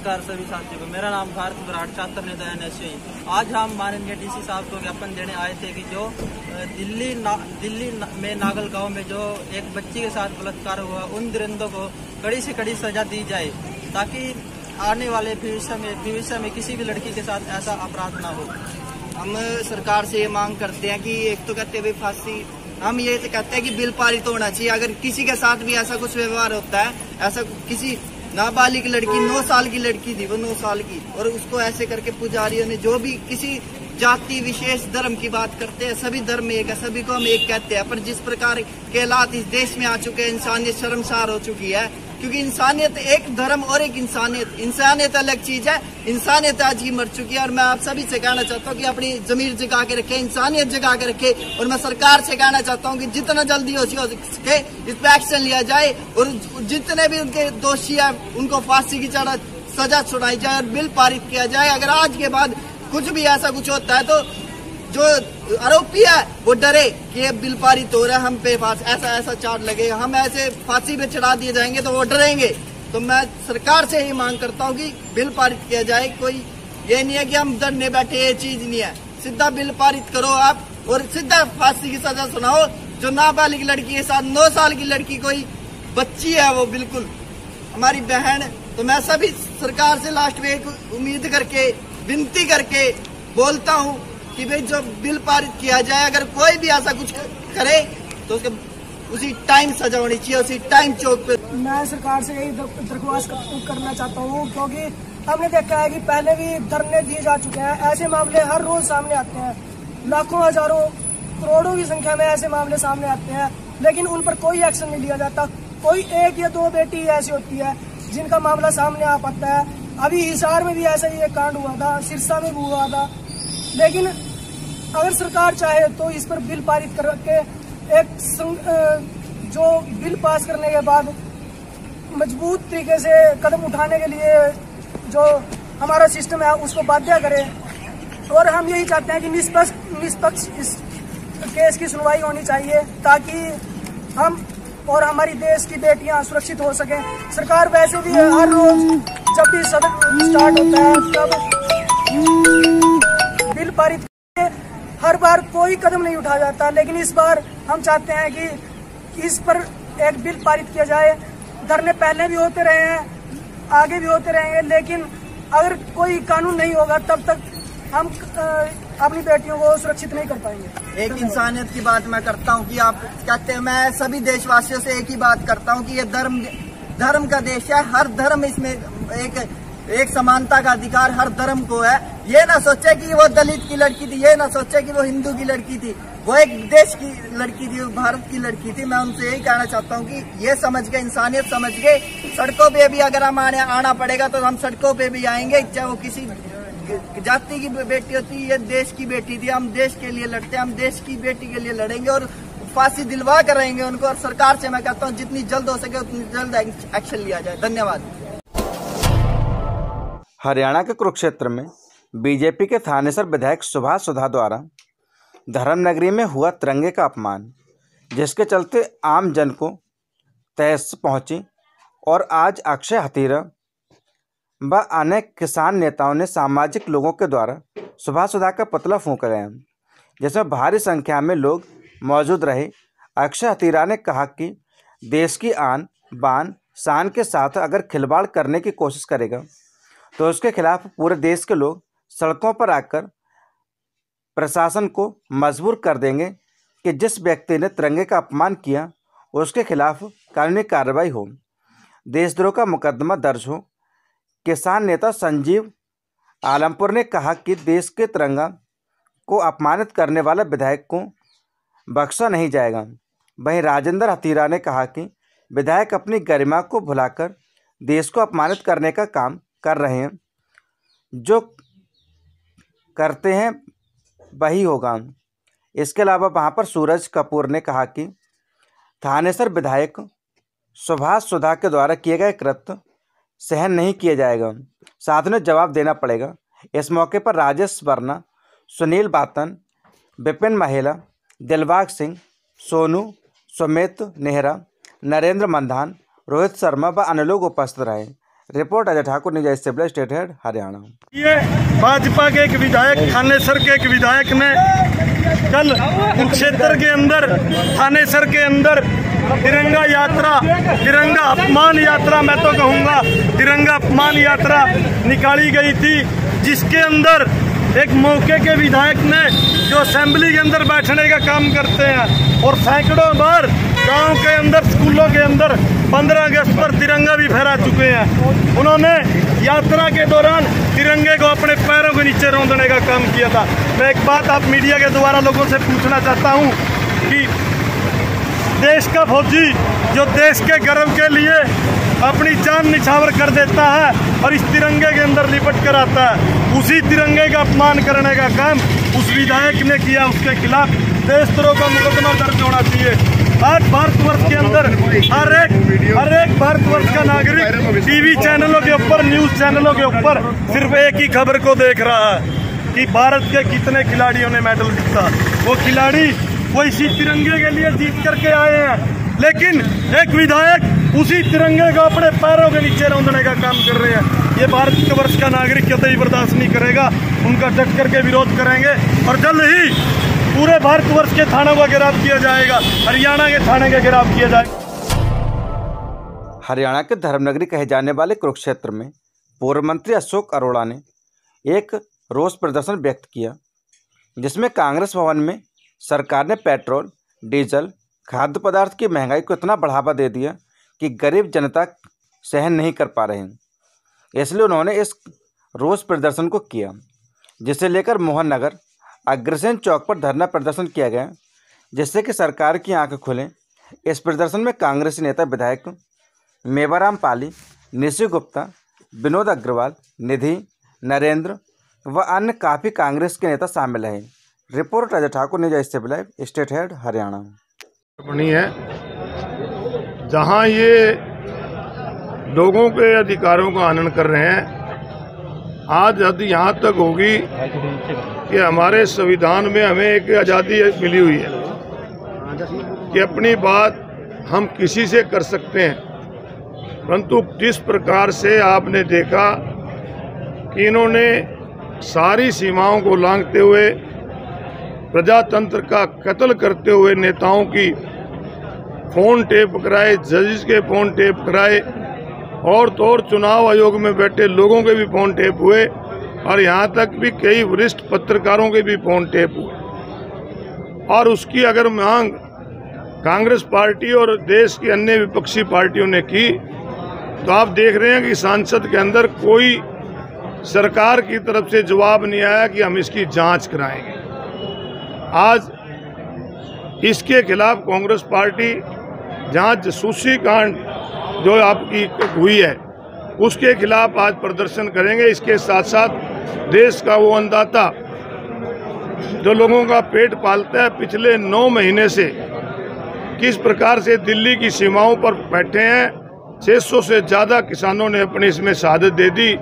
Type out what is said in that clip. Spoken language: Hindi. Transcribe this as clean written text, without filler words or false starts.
नमस्कार सभी साथियों को। मेरा नाम भारत विराट छात्र नेता NSU। आज हम माननीय DC साहब को ज्ञापन देने आए थे कि जो दिल्ली में नागल गांव में जो एक बच्ची के साथ बलात्कार हुआ, उन दरिंदों को कड़ी से कड़ी सजा दी जाए ताकि आने वाले भविष्य में किसी भी लड़की के साथ ऐसा अपराध ना हो। हम सरकार से ये मांग करते हैं कि एक तो कहते हैं फांसी, हम ये कहते हैं कि बिल पारित होना चाहिए। अगर किसी के साथ भी ऐसा कुछ व्यवहार होता है, ऐसा किसी नाबालिग लड़की 9 साल की लड़की थी, वो 9 साल की, और उसको ऐसे करके पुजारियों ने जो भी किसी जाति विशेष धर्म की बात करते हैं, सभी धर्म एक है, सभी को हम एक कहते हैं। पर जिस प्रकार के हालात इस देश में आ चुके हैं, इंसानियत शर्मसार हो चुकी है। क्योंकि इंसानियत एक धर्म और एक इंसानियत अलग चीज है। इंसानियत आज ही मर चुकी है और मैं आप सभी से कहना चाहता हूँ कि अपनी जमीर जगा के रखे, इंसानियत जगा के रखे। और मैं सरकार से कहना चाहता हूँ कि जितना जल्दी हो सके इस पर एक्शन लिया जाए और जितने भी उनके दोषी है उनको फांसी की सजा सुनाई जाए और बिल पारित किया जाए। अगर आज के बाद कुछ भी ऐसा कुछ होता है तो जो आरोपी है वो डरे कि ये बिल पारित हो रहा है, हम पे ऐसा चार्ज लगेगा, हम ऐसे फांसी पे चढ़ा दिए जाएंगे तो वो डरेंगे। तो मैं सरकार से ही मांग करता हूँ कि बिल पारित किया जाए। कोई ये नहीं है कि हम डरने बैठे, ये चीज नहीं है। सीधा बिल पारित करो आप और सीधा फांसी की सजा सुनाओ। जो नाबालिग लड़की के साथ 9 साल की लड़की कोई बच्ची है, वो बिल्कुल हमारी बहन। तो मैं सभी सरकार से लास्ट में एक उम्मीद करके विनती करके बोलता हूँ कि भाई जो बिल पारित किया जाए, अगर कोई भी ऐसा कुछ करे तो उसके उसी टाइम सजा होनी चाहिए, उसी टाइम चौक पे। मैं सरकार से यही दरख्वास्त करना चाहता हूँ क्योंकि हमने देखा है कि पहले भी धरने दिए जा चुके हैं। ऐसे मामले हर रोज सामने आते हैं, लाखों हजारों करोड़ों की संख्या में ऐसे मामले सामने आते हैं, लेकिन उन पर कोई एक्शन नहीं लिया जाता। कोई 1 या 2 बेटी ऐसी होती है जिनका मामला सामने आ पाता है। अभी हिसार में भी ऐसा ही एक कांड हुआ था, सिरसा में भी हुआ था। लेकिन अगर सरकार चाहे तो इस पर बिल पारित करके जो बिल पास करने के बाद मजबूत तरीके से कदम उठाने के लिए जो हमारा सिस्टम है उसको बाध्य करे। और हम यही चाहते हैं कि निष्पक्ष इस केस की सुनवाई होनी चाहिए ताकि हम और हमारी देश की बेटियां सुरक्षित हो सकें। सरकार वैसे भी हर रोज जब भी सदन स्टार्ट होता है तब बिल पारित हर बार कोई कदम नहीं उठाया जाता, लेकिन इस बार हम चाहते हैं कि इस पर एक बिल पारित किया जाए। धरने पहले भी होते रहे हैं, आगे भी होते रहेंगे, लेकिन अगर कोई कानून नहीं होगा तब तक हम अपनी बेटियों को सुरक्षित नहीं कर पाएंगे। एक इंसानियत की बात मैं करता हूँ कि आप कहते हैं, मैं सभी देशवासियों से एक ही बात करता हूँ कि ये धर्म का देश है। हर धर्म इसमें एक समानता का अधिकार हर धर्म को है। ये ना सोचे कि वो दलित की लड़की थी, ये ना सोचे कि वो हिंदू की लड़की थी, वो एक देश की लड़की थी, वो भारत की लड़की थी। मैं उनसे यही कहना चाहता हूँ कि ये समझ के, इंसानियत समझ के सड़कों पे भी अगर हम आना पड़ेगा तो हम सड़कों पे भी आएंगे, चाहे वो किसी जाति की बेटी होती, ये देश की बेटी थी। हम देश के लिए लड़ते हैं, हम देश की बेटी के लिए लड़ेंगे और फांसी दिलवा कर रहेंगे उनको। और सरकार से मैं कहता हूँ जितनी जल्द हो सके उतनी जल्द एक्शन लिया जाए। धन्यवाद। हरियाणा के कुरुक्षेत्र में बीजेपी के थानेसर विधायक सुभाष सुधा द्वारा धर्मनगरी में हुआ तिरंगे का अपमान, जिसके चलते आम जन को तहस पहुंची और आज अक्षय हथीरा व अनेक किसान नेताओं ने सामाजिक लोगों के द्वारा सुभाष सुधा का पुतला फूंका गया, जिसमें भारी संख्या में लोग मौजूद रहे। अक्षय हथीरा ने कहा कि देश की आन बान शान के साथ अगर खिलवाड़ करने की कोशिश करेगा तो उसके खिलाफ पूरे देश के लोग सड़कों पर आकर प्रशासन को मजबूर कर देंगे कि जिस व्यक्ति ने तिरंगे का अपमान किया उसके खिलाफ कानूनी कार्रवाई हो, देशद्रोह का मुकदमा दर्ज हो। किसान नेता संजीव आलमपुर ने कहा कि देश के तिरंगा को अपमानित करने वाला विधायक को बख्शा नहीं जाएगा। वहीं राजेंद्र हथीरा ने कहा कि विधायक अपनी गरिमा को भुलाकर देश को अपमानित करने का काम कर रहे हैं, जो करते हैं वही होगा। इसके अलावा वहां पर सूरज कपूर ने कहा कि थानेसर विधायक सुभाष सुधा के द्वारा किए गए कृत्य सहन नहीं किया जाएगा, साथ में जवाब देना पड़ेगा। इस मौके पर राजेश वर्मा, सुनील बातन, विपिन महिला, दिलबाग सिंह, सोनू, सुमित नेहरा, नरेंद्र मंधान, रोहित शर्मा व अन्य लोग उपस्थित रहे। Report Ajay Thakur, news stable, state head, Haryana. ये भाजपा के एक विधायक, थानेसर के एक विधायक ने कल कुरुक्षेत्र के अंदर, थानेसर के अंदर तिरंगा यात्रा, तिरंगा अपमान यात्रा, मैं तो कहूँगा तिरंगा अपमान यात्रा निकाली गई थी, जिसके अंदर एक मौके के विधायक ने, जो असेंबली के अंदर बैठने का काम करते हैं और सैकड़ों बार गांव के अंदर, स्कूलों के अंदर 15 अगस्त पर तिरंगा भी फहरा चुके हैं, उन्होंने यात्रा के दौरान तिरंगे को अपने पैरों के नीचे रौंदने का काम किया था। मैं एक बात आप मीडिया के द्वारा लोगों से पूछना चाहता हूं कि देश का फौजी जो देश के गर्व के लिए अपनी जान निछावर कर देता है और इस तिरंगे के अंदर लिपट कर आता है, उसी तिरंगे का अपमान करने का काम उस विधायक ने किया। उसके खिलाफ देशद्रोह का मुकदमा दर्ज होना चाहिए। आज भारतवर्ष के अंदर हर एक भारतवर्ष का नागरिक टीवी चैनलों के ऊपर, न्यूज चैनलों के ऊपर सिर्फ एक ही खबर को देख रहा है कि भारत के कितने खिलाड़ियों ने मेडल जीता। वो खिलाड़ी वो इसी तिरंगे के लिए जीत करके आए हैं, लेकिन एक विधायक उसी तिरंगे को अपने पैरों के नीचे रौंदने का काम कर रहे हैं। ये भारतवर्ष का नागरिक कतई बर्दाश्त नहीं करेगा, उनका डट करके विरोध करेंगे और जल्द ही पूरे भारतवर्ष के थानों का घेराव किया जाएगा, हरियाणा के थाने का घेराव किया जाएगा। हरियाणा के धर्मनगरी कहे जाने वाले कुरुक्षेत्र में पूर्व मंत्री अशोक अरोड़ा ने एक रोष प्रदर्शन व्यक्त किया, जिसमें कांग्रेस भवन में सरकार ने पेट्रोल, डीजल, खाद्य पदार्थ की महंगाई को इतना बढ़ावा दे दिया कि गरीब जनता सहन नहीं कर पा रहे हैं। इसलिए उन्होंने इस रोष प्रदर्शन को किया, जिसे लेकर मोहन नगर अग्रसेन चौक पर धरना प्रदर्शन किया गया, जिससे कि सरकार की आंखें खुलें। इस प्रदर्शन में कांग्रेसी नेता विधायक मेवाराम पाली, निशि गुप्ता, विनोद अग्रवाल, निधि, नरेंद्र व अन्य काफ़ी कांग्रेस के नेता शामिल हैं। Report Ajay Thakur, news stable, state head, Haryana. बनी है जहां ये लोगों के अधिकारों का हनन कर रहे हैं। आज हद यहाँ तक होगी कि हमारे संविधान में हमें एक आज़ादी मिली हुई है कि अपनी बात हम किसी से कर सकते हैं, परंतु जिस प्रकार से आपने देखा कि इन्होंने सारी सीमाओं को लांघते हुए प्रजातंत्र का कत्ल करते हुए नेताओं की फोन टेप कराए, जजेस के फोन टेप कराए और तो और चुनाव आयोग में बैठे लोगों के भी फोन टेप हुए और यहाँ तक भी कई वरिष्ठ पत्रकारों के भी फोन टेप हुए। और उसकी अगर मांग कांग्रेस पार्टी और देश की अन्य विपक्षी पार्टियों ने की तो आप देख रहे हैं कि संसद के अंदर कोई सरकार की तरफ से जवाब नहीं आया कि हम इसकी जांच कराएंगे। आज इसके खिलाफ कांग्रेस पार्टी जहां जासूसी कांड जो आपकी हुई है उसके खिलाफ आज प्रदर्शन करेंगे। इसके साथ साथ देश का वो अन्नदाता जो लोगों का पेट पालता है, पिछले 9 महीने से किस प्रकार से दिल्ली की सीमाओं पर बैठे हैं, 600 से ज़्यादा किसानों ने अपनी इसमें शहादत दे दी।